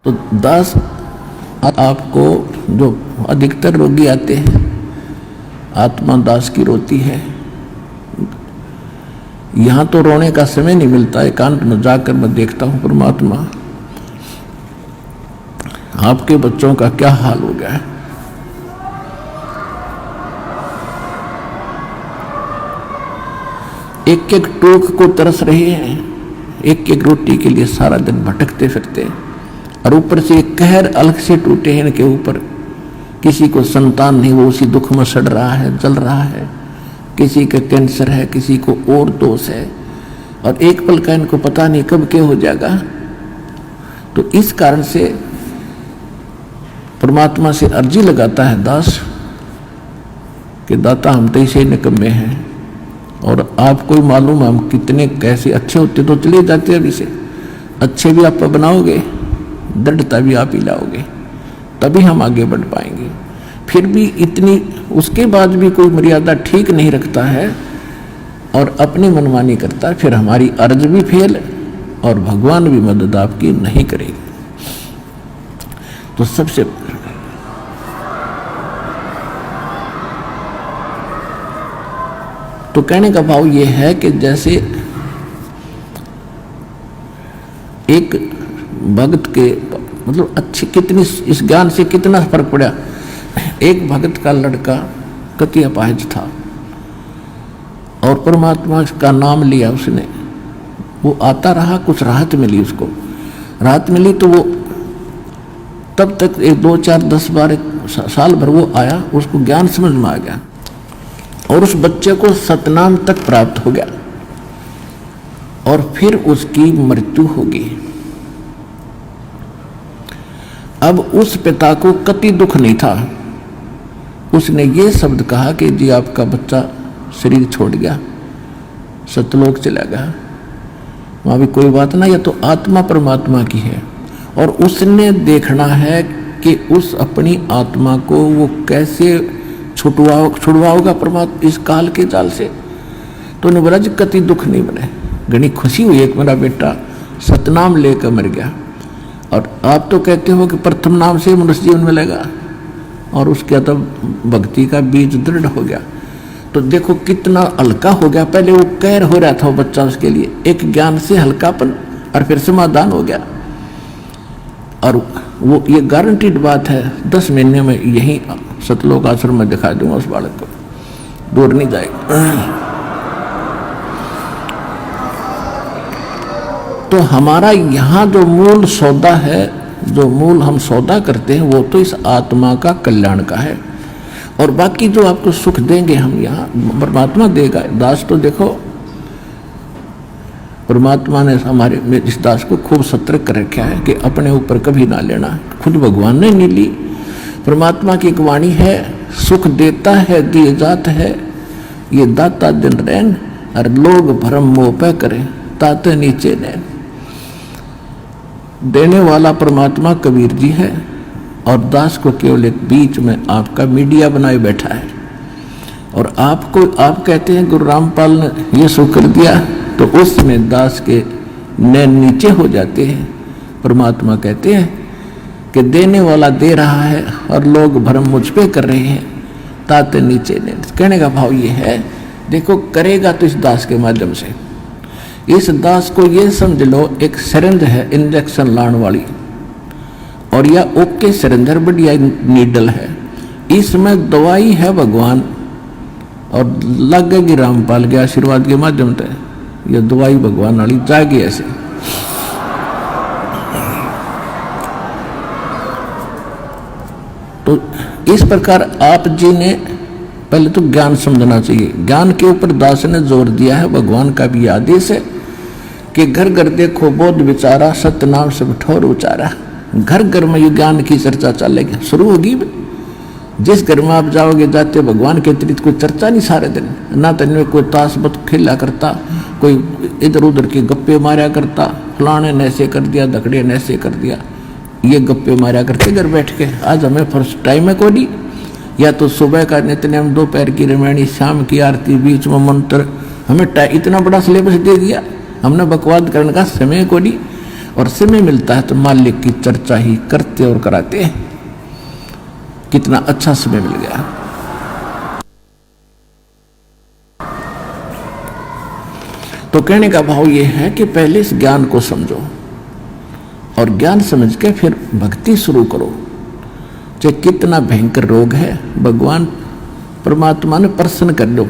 तो दास आपको जो अधिकतर रोगी आते हैं, आत्मा दास की रोती है। यहाँ तो रोने का समय नहीं मिलता, एकांत में जाकर मैं देखता हूँ परमात्मा आपके बच्चों का क्या हाल हो गया है। एक एक टूक को तरस रहे हैं, एक एक रोटी के लिए सारा दिन भटकते फिरते, और ऊपर से एक कहर अलग से टूटे हैं इनके ऊपर। किसी को संतान नहीं, वो उसी दुख में सड़ रहा है, जल रहा है। किसी का कैंसर है, किसी को और दोष है, और एक पल का इनको पता नहीं कब क्या हो जाएगा। तो इस कारण से परमात्मा से अर्जी लगाता है दास कि दाता हम तो इसे निकम्मे हैं, और आपको ही मालूम हम कितने कैसे अच्छे होते तो चले जाते अभी से। अच्छे भी आप बनाओगे, दृढ़ता भी आप ही लाओगे, तभी हम आगे बढ़ पाएंगे। फिर भी इतनी उसके बाद भी कोई मर्यादा ठीक नहीं रखता है और अपनी मनमानी करता है, फिर हमारी अर्ज भी फेल और भगवान भी मदद आपकी नहीं करेगी। तो सबसे तो कहने का भाव ये है कि जैसे एक भक्त के मतलब अच्छी कितनी इस ज्ञान से कितना फर्क पड़ा। एक भक्त का लड़का कति अपाहिज था और परमात्मा का नाम लिया उसने, वो आता रहा, कुछ राहत मिली उसको। राहत मिली तो वो तब तक 1 2 4 10 12 साल भर वो आया, उसको ज्ञान समझ में आ गया और उस बच्चे को सतनाम तक प्राप्त हो गया, और फिर उसकी मृत्यु होगी। अब उस पिता को कति दुख नहीं था। उसने ये शब्द कहा कि जी आपका बच्चा शरीर छोड़ गया, सतलोक चला गया, वहां भी कोई बात ना, या तो आत्मा परमात्मा की है और उसने देखना है कि उस अपनी आत्मा को वो कैसे छुड़वाओगा परमात्मा इस काल के जाल से। तो उन्हें बोला जी कति दुख नहीं बने, घनी खुशी हुई एक मेरा बेटा सतनाम लेकर मर गया। और आप तो कहते हो कि प्रथम नाम से मनुष्य जीवन मिलेगा, और उसके तब भक्ति का बीज दृढ़ हो गया। तो देखो कितना हल्का हो गया। पहले वो कहर हो रहा था वो बच्चा, उसके लिए एक ज्ञान से हल्कापन और फिर समाधान हो गया। और वो ये गारंटीड बात है, 10 महीने में यही सतलोक आश्रम में दिखा दूंगा उस बालक को, दूर नहीं जाएगा। तो हमारा यहाँ जो मूल सौदा है, जो मूल हम सौदा करते हैं, वो तो इस आत्मा का कल्याण का है, और बाकी जो आपको सुख देंगे हम यहाँ परमात्मा देगा। दास तो देखो परमात्मा ने हमारे इस दास को खूब सतर्क कर रखा है कि अपने ऊपर कभी ना लेना। खुद भगवान ने नहीं ली, परमात्मा की एक वाणी है, सुख देता है दिए जात है, ये दाता दिन रैन, और लोग भरम मोह पे करें ताते नीचे नैन। देने वाला परमात्मा कबीर जी है, और दास को केवल एक बीच में आपका मीडिया बनाए बैठा है। और आपको आप कहते हैं गुरु रामपाल ने ये सो कर दिया, तो उसमें दास के नैन नीचे हो जाते हैं। परमात्मा कहते हैं कि देने वाला दे रहा है और लोग भरम मुझ पे कर रहे हैं ताते नीचे नैन। कहने का भाव ये है, देखो करेगा तो इस दास के माध्यम से। इस दास को ये समझ लो एक सिरिंज है इंजेक्शन लाने वाली, और यह ओके सिरिंजर बढ़िया नीडल है, इसमें दवाई है भगवान, और लगेगी रामपाल के आशीर्वाद के माध्यम से यह दवाई भगवान वाली जाएगी ऐसे। तो इस प्रकार आप जी ने पहले तो ज्ञान समझना चाहिए। ज्ञान के ऊपर दास ने जोर दिया है, भगवान का भी आदेश है कि घर घर देखो बोध विचारा, सत्य नाम से बिठोर उचारा। घर घर में ये ज्ञान की चर्चा चलेगी, शुरू होगी। जिस घर में आप जाओगे जाते भगवान के अतिरिक्त कोई चर्चा नहीं सारे दिन, ना तो इनमें कोई ताश बत खेला करता, कोई इधर उधर के गप्पे मारा करता, फलाने ने ऐसे कर दिया, धकड़े ने ऐसे कर दिया, ये गप्पे मारा करते घर बैठ के। आज हमें फर्स्ट टाइम है कोई, या तो सुबह का नित्यनेम, दोपहर की रामायणी, शाम की आरती, बीच में मंत्र, हमें इतना बड़ा सिलेबस दे दिया, हमने बकवाद करने का समय को नहीं। और समय मिलता है तो मालिक की चर्चा ही करते और कराते हैं। कितना अच्छा समय मिल गया। तो कहने का भाव ये है कि पहले इस ज्ञान को समझो और ज्ञान समझ के फिर भक्ति शुरू करो। चाहे कितना भयंकर रोग है, भगवान परमात्मा ने प्रसन्न कर लो।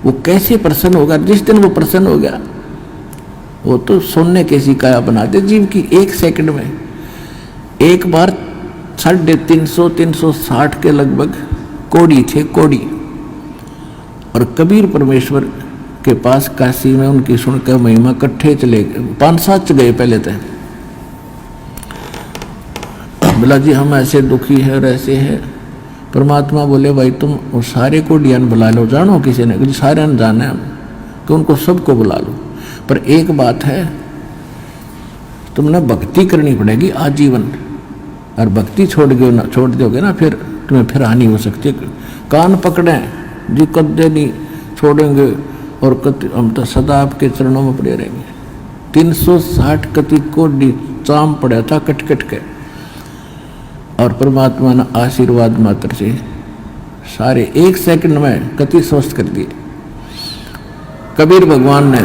वो कैसे प्रसन्न होगा? जिस दिन वो प्रसन्न हो गया वो तो सोने कैसी काया बना दे जीव की। एक सेकंड में एक बार 350-360 के लगभग कोड़ी थे, कोड़ी, और कबीर परमेश्वर के पास काशी में उनकी सुनकर महिमा इकट्ठे चले गए। 5-7 गए पहले थे। बोला जी हम ऐसे दुखी है और ऐसे है। परमात्मा बोले भाई तुम वो सारे को डियान बुला लो, जानो किसी ने? सारे ने जाना है कि उनको सबको बुला लो, पर एक बात है तुमने भक्ति करनी पड़ेगी आजीवन, और भक्ति छोड़ दोगे ना फिर तुम्हें फिर हानि हो सकती है। कान पकड़े जी, कदे नहीं छोड़ेंगे और हम तो सदा आपके चरणों में पड़े रहेंगे। 360 कति को चाम पड़ा था कट कट के, और परमात्मा ने आशीर्वाद मात्र से सारे एक सेकंड में कति स्वस्थ कर दिए। कबीर भगवान ने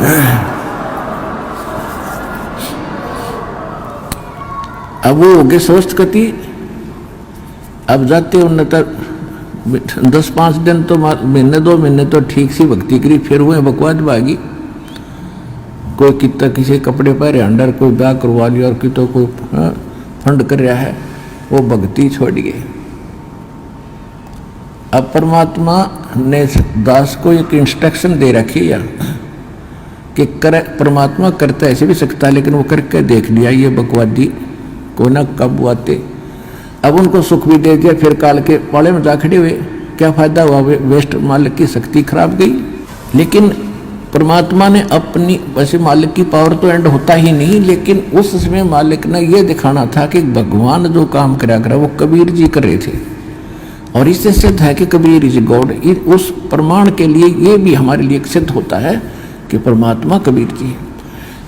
अब वो हो गए स्वस्थ कति। अब जाते उन्हें तक 10-5 दिन तो महीने 2 महीने तो ठीक सी भक्ति करी, फिर हुए बकवाद भागी। कोई कितना किसी कपड़े पहरे अंडर, कोई ब्याह करवा लिया, और कितो कोई फंड कर रहा है, वो भक्ति छोड़ गए। अब परमात्मा ने दास को एक इंस्ट्रक्शन दे रखी है कि परमात्मा करता ऐसे भी सकता है, लेकिन वो करके देख लिया ये बकवादी को ना कब आते। अब उनको सुख भी दे दिया, फिर काल के पाले में जा खड़े हुए। क्या फायदा हुआ? वेस्ट, मालिक की शक्ति खराब गई। लेकिन परमात्मा ने अपनी, वैसे मालिक की पावर तो एंड होता ही नहीं, लेकिन उस समय मालिक ने यह दिखाना था कि भगवान जो काम करा करा वो कबीर जी कर रहे थे, और इससे सिद्ध है कि कबीर इज गॉड। उस प्रमाण के लिए ये भी हमारे लिए सिद्ध होता है कि परमात्मा कबीर जी है।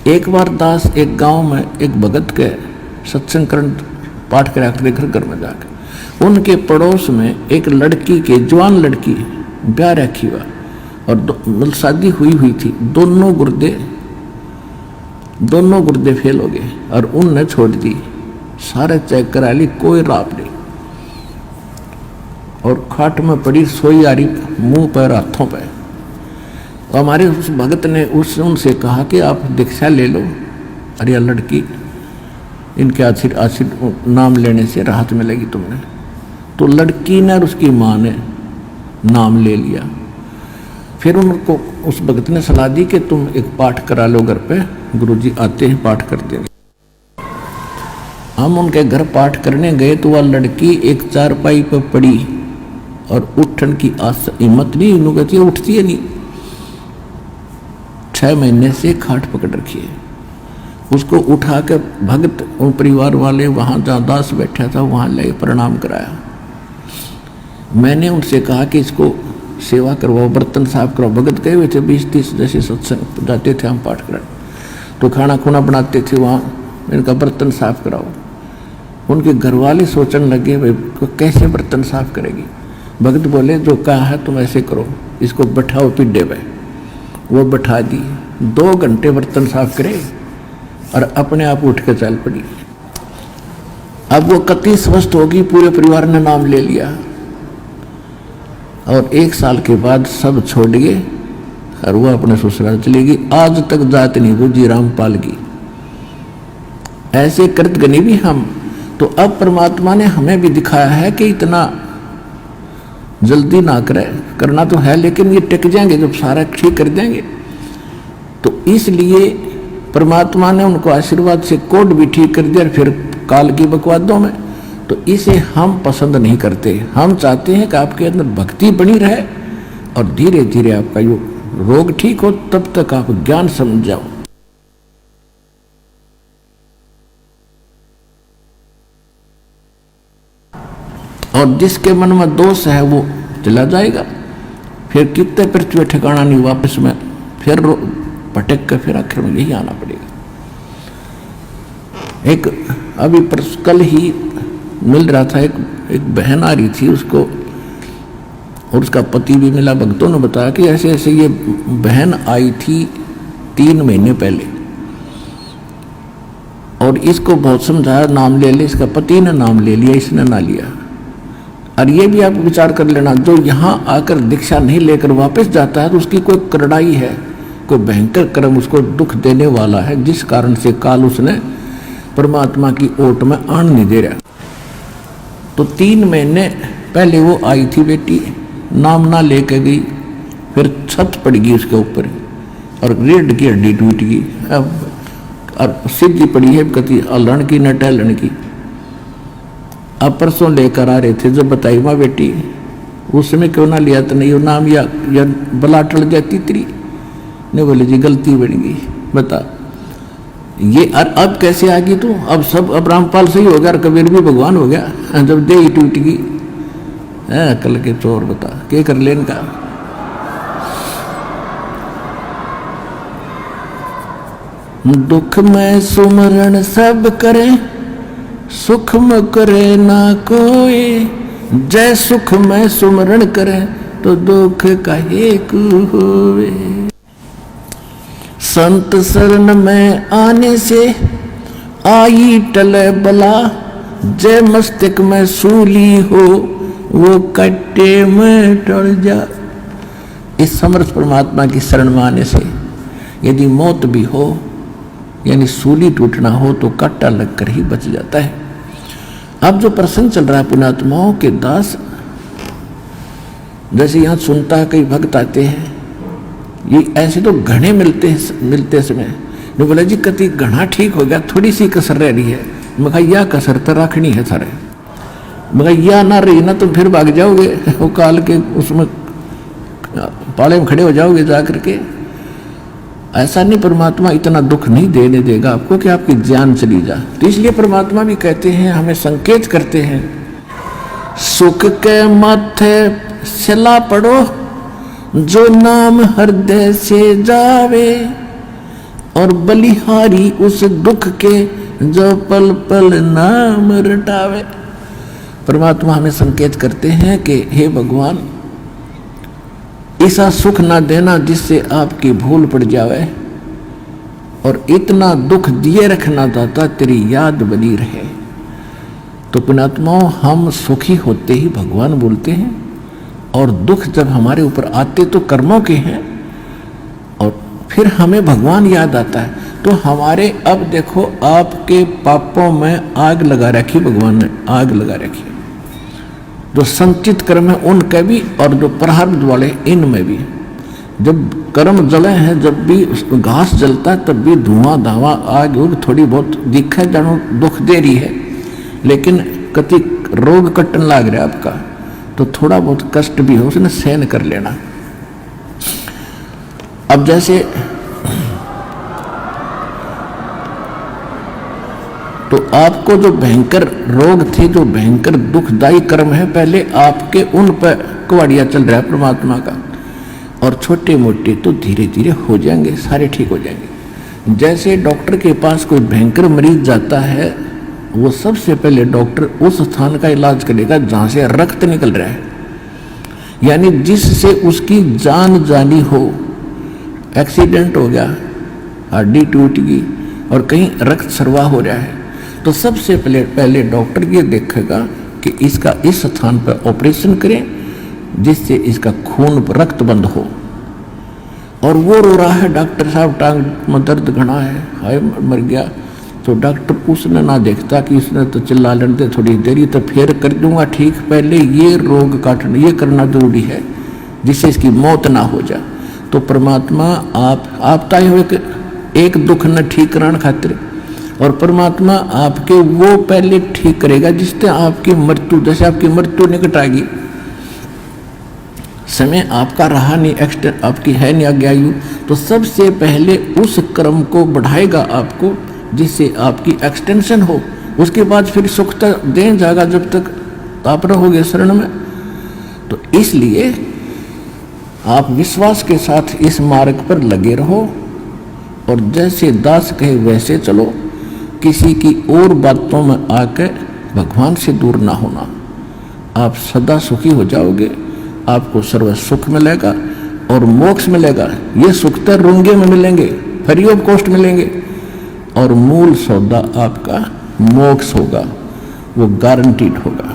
एक बार दास एक गांव में एक भगत के सत्संग पाठ करा कर घर में जाकर उनके पड़ोस में एक लड़की के, जवान लड़की, ब्याह रखी हुआ और मतलब शादी हुई थी। दोनों गुर्दे फेल हो गए और उनने छोड़ दी। सारे चेक करा ली, कोई राप नहीं, और खाट में पड़ी सोई आ रही, मुंह पर हाथों पर। तो हमारे उस भगत ने उनसे कहा कि आप दीक्षा ले लो, अरे लड़की इनके आशीर्वाद नाम लेने से राहत मिलेगी तुमने। तो लड़की ने और उसकी माँ ने नाम ले लिया। फिर उनको उस भगत ने सलाह दी कि तुम एक पाठ करा लो घर पे, गुरुजी आते हैं पाठ कर देंगे। हम उनके घर पाठ करने गए तो वह लड़की एक चारपाई पर पड़ी और उठन की हिम्मत नहीं, इन्हों कहती है उठती है नहीं। 6 महीने से खाट पकड़ रखी है। उसको उठा कर भगत और परिवार वाले वहां जहाँ दास बैठा था वहां ले प्रणाम कराया। मैंने उनसे कहा कि इसको सेवा करवाओ, बर्तन साफ कराओ। भगत गए हुए थे 20-30 जैसे सत्संग जाते थे हम पाठ करा, तो खाना खुना बनाते थे वहाँ, इनका बर्तन साफ कराओ। उनके घर वाले सोचने लगे भाई कैसे बर्तन साफ करेगी। भगत बोले जो कहा है तुम ऐसे करो, इसको बैठाओ पिड्डे पे। वो बैठा दी, 2 घंटे बर्तन साफ करे और अपने आप उठ के चल पड़ी। अब वो कति स्वस्थ होगी, पूरे परिवार ने नाम ले लिया, और 1 साल के बाद सब छोड़ गए और वो अपने ससुराल चली गई। आज तक जात नहीं बुझी रामपाल की। ऐसे कृत गनी भी हम। तो अब परमात्मा ने हमें भी दिखाया है कि इतना जल्दी ना करे, करना तो है लेकिन ये टिक जाएंगे जब सारा ठीक कर देंगे। तो इसलिए परमात्मा ने उनको आशीर्वाद से कोड भी ठीक कर दिया, फिर काल की बकवादों में। तो इसे हम पसंद नहीं करते। हम चाहते हैं कि आपके अंदर भक्ति बनी रहे और धीरे धीरे आपका यो रोग ठीक हो, तब तक आप ज्ञान समझ जाओ। और जिसके मन में दोष है वो चला जाएगा, फिर कितने पृथ्वी ठिकाना नहीं, वापस में फिर भटक कर फिर आखिर में यही आना पड़ेगा। एक अभी कल ही मिल रहा था, एक बहन आ रही थी, उसको और उसका पति भी मिला। भक्तों ने बताया कि ऐसे ऐसे ये बहन आई थी 3 महीने पहले और इसको बहुत समझाया, नाम ले ले, इसका पति ने नाम ले लिया, इसने ना लिया। और ये भी आप विचार कर लेना, जो यहाँ आकर दीक्षा नहीं लेकर वापस जाता है तो उसकी कोई करड़ाई है, कोई भयंकर कर्म उसको दुख देने वाला है, जिस कारण से काल उसने परमात्मा की ओट में आन नहीं दे रहा। तो 3 महीने पहले वो आई थी बेटी, नाम ना लेके गई, फिर छत पड़ गई उसके ऊपर और रीढ़ की हड्डी टूट गई। अब और सीधी पड़ी है कति अलण की न टहलन की। अब परसों लेकर आ रहे थे, जब बताई माँ बेटी उस समय क्यों ना लिया, तो नहीं वो नाम या बला टल जाती तेरी। नहीं बोले जी गलती बन गई, बता ये। और अब कैसे आ गई तू? अब सब, अब रामपाल सही हो गया और कबीर भी भगवान हो गया, जब दे ही टूट गई है। कल के चोर बता क्या कर लेन का। दुख में सुमरण सब करे, सुख में करे ना कोई। जय सुख में सुमरण करे तो दुख काहे को होवे। संत शरण में आने से आई टले बला, जय मस्तक में सूली हो वो कट्टे में टल जा। इस समर्थ परमात्मा की शरण में आने से यदि मौत भी हो यानी सूली टूटना हो तो कट्टा लगकर ही बच जाता है। अब जो प्रसंग चल रहा है पुण्यात्माओं के दास, जैसे यहाँ सुनता है कई भक्त आते हैं, ये ऐसे तो घने मिलते समय जो बोला जी कति घना ठीक हो गया, थोड़ी सी कसर रह रही है। मैं कहा यह कसर तो रखनी है सारे, मैं कहा यह ना रही ना तो फिर भाग जाओगे वो काल के उसमें पाले में खड़े हो जाओगे जा करके। ऐसा नहीं, परमात्मा इतना दुख नहीं देने देगा आपको कि आपकी जान चली जा। तो इसलिए परमात्मा भी कहते हैं, हमें संकेत करते हैं, सुख के माथे सिला पड़ो जो नाम हृदय से जावे, और बलिहारी उस दुख के जो पल पल नाम रटावे। परमात्मा हमें संकेत करते हैं कि हे भगवान, ऐसा सुख ना देना जिससे आपकी भूल पड़ जावे, और इतना दुख दिए रखना दाता तेरी याद बनी रहे। तो पुण्यात्माओं, हम सुखी होते ही भगवान बोलते हैं, और दुख जब हमारे ऊपर आते तो कर्मों के हैं, और फिर हमें भगवान याद आता है। तो हमारे, अब देखो आपके पापों में आग लगा रखी, भगवान ने आग लगा रखी, जो संचित कर्म है उनके भी और जो प्रारब्ध वाले इनमें भी। जब कर्म जले हैं, जब भी घास जलता है तब भी धुआं धावा आग उग थोड़ी बहुत दिखे जानो दुख दे रही है, लेकिन कति रोग कटन लाग रहा है आपका तो थोड़ा बहुत कष्ट भी हो उसने सहन कर लेना। अब जैसे तो आपको जो भयंकर रोग थे, जो भयंकर दुखदायी कर्म है, पहले आपके उन पर कुवाड़िया चल रहा है परमात्मा का, और छोटे मोटे तो धीरे धीरे हो जाएंगे, सारे ठीक हो जाएंगे। जैसे डॉक्टर के पास कोई भयंकर मरीज जाता है, वो सबसे पहले डॉक्टर उस स्थान का इलाज करेगा जहां से रक्त निकल रहा है, यानी जिससे उसकी जान जानी हो। एक्सीडेंट हो गया, हड्डी टूट गई और कहीं रक्त स्राव हो रहा है, तो सबसे पहले डॉक्टर ये देखेगा कि इसका इस स्थान पर ऑपरेशन करें जिससे इसका खून रक्त बंद हो। और वो रो रहा है, डॉक्टर साहब टांग में दर्द घना है, हाय मर गया, तो डॉक्टर उसने ना देखता कि उसने तो चिल्ला लेते थोड़ी देरी तो फिर कर दूंगा ठीक, पहले ये रोग काटना ये करना जरूरी है जिससे इसकी मौत ना हो जाए। तो परमात्मा आप ताई हो एक दुख न ठीक कराने खातिर, और परमात्मा आपके वो पहले ठीक करेगा जिससे आपकी मृत्यु, जैसे आपकी मृत्यु निकट आएगी, समय आपका रहा नहीं, एक्सटेंड आपकी है नहीं आज्ञायु, तो सबसे पहले उस कर्म को बढ़ाएगा आपको जिससे आपकी एक्सटेंशन हो। उसके बाद फिर सुख तक दे जाएगा जब तक आप रहोगे शरण में। तो इसलिए आप विश्वास के साथ इस मार्ग पर लगे रहो, और जैसे दास कहे वैसे चलो, किसी की और बातों में आकर भगवान से दूर ना होना। आप सदा सुखी हो जाओगे, आपको सर्व सुख मिलेगा और मोक्ष मिलेगा। ये सुख तो रुंगे में मिलेंगे, फ्री ऑफ कॉस्ट मिलेंगे, और मूल सौदा आपका मोक्ष होगा, वो गारंटीड होगा।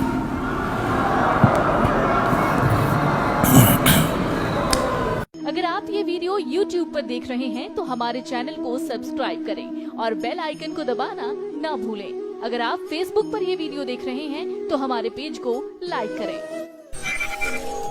अगर आप ये वीडियो YouTube पर देख रहे हैं तो हमारे चैनल को सब्सक्राइब करें और बेल आइकन को दबाना ना भूलें। अगर आप Facebook पर ये वीडियो देख रहे हैं तो हमारे पेज को लाइक करें।